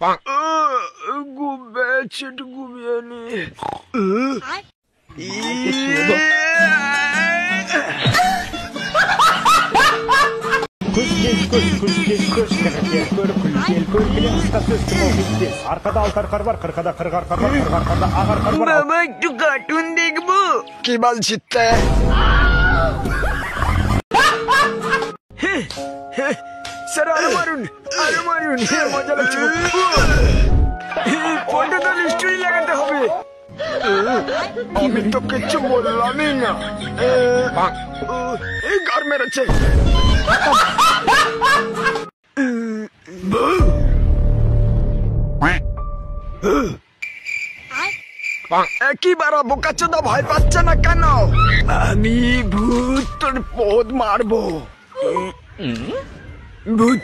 ঘুম পেয়েছে, একটু ঘুমিয়ে নি। বাবা একটু কার্টুন দেখবো। কি বলছিস? স্যার আরো মারুন, আরো মারুন, মজা লাগছে। ফোনটা তো নিশ্চয়ই লাগাতে হবে। আমি তো কিচ্ছু বললামই না। এই গার মেরেছে। কি বারা বোকাচোদা, ভয় পাচ্ছে না কেন? আমি ভূত, তোর পদ মারবো। ভূত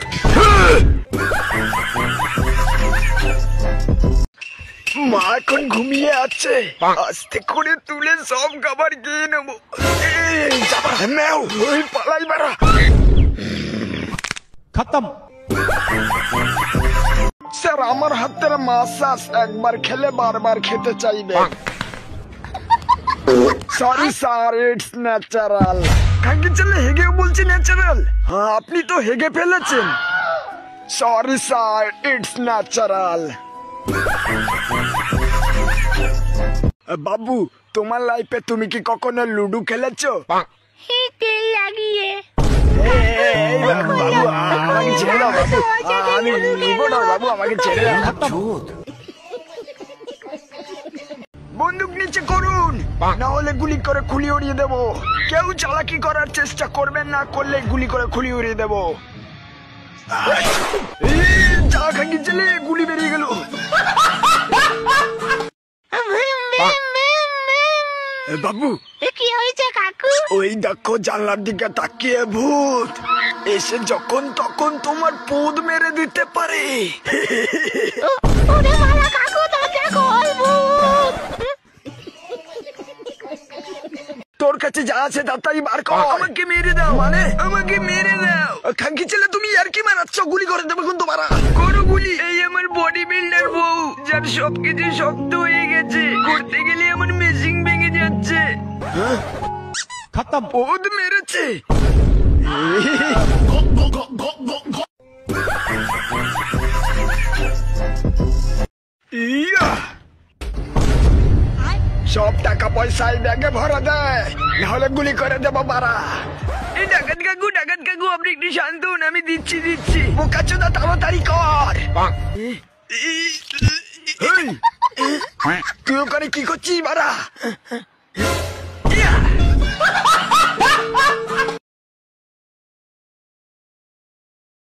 মা এখন ঘুমিয়ে আছে, আস্তে করে তুলে সব খাবার খেয়ে নেবো। পালাই বারা। খতম। স্যার আমার হাতের মাসাজ একবার খেলে বারবার খেতে চাইবে। Sorry sir, it's natural. খাঙ্কি চলে হেগেও বলছি ন্যাচারাল। হ্যাঁ আপনি তো হেগে ফেলেছেন। Sorry sir, it's natural. বাবু তোমার লাইফে তুমি কি কখনো লুডো খেলেছো? তেল লাগিয়ে বাবু আমাকে ছেড়ে দাও বাবু, আমি নিবো না বাবু, আমাকে ছেড়ে দাও। বন্দুক নিচে করুন, না হলে গুলি করে খুলি উড়িয়ে দেবো। কেউ চালাকি করার চেষ্টা করবেন না, করলে গুলি করে খুলি উড়িয়ে দেবো। যা খাঙ্কি ছেলে, গুলি বেরিয়ে গেল। বাবু কি হয়েছে কাকু? ওই দেখো জানলার দিকে তাকিয়ে ভূত এসে যখন তখন তোমার পোদ মেরে দিতে পারে। ওরে মারা কাকু, দরজা খোল, ভূত। তোর কাছে যা আছে তাড়াতাড়ি বার কর। আমাকে মেরে দাও। মানে আমাকে মেরে দাও। খাঙ্কি ছেলে তুমি আর কি মারাচ্ছ? গুলি করে দেবো কিন্তু মারা করো গুলি। এই আমার বডি বিল্ডার বউ, যার সবকিছু শক্ত হয়ে গেছে, করতে গেলে আমার মেশিন ভেঙে যাচ্ছে। খতম। পোদ মেরেছে। সব টাকা পয়সা এই ব্যাগে ভরা দেয়, নাহলে গুলি করে দেবো মারা। এই ডাকাত কাকু, ডাকাত কাকু আপনি একটু শান্ত হন, আমি দিচ্ছি দিচ্ছি। বোকাচোদা তাড়াতাড়ি কর। তুই ওখানে কি করছিস মারা?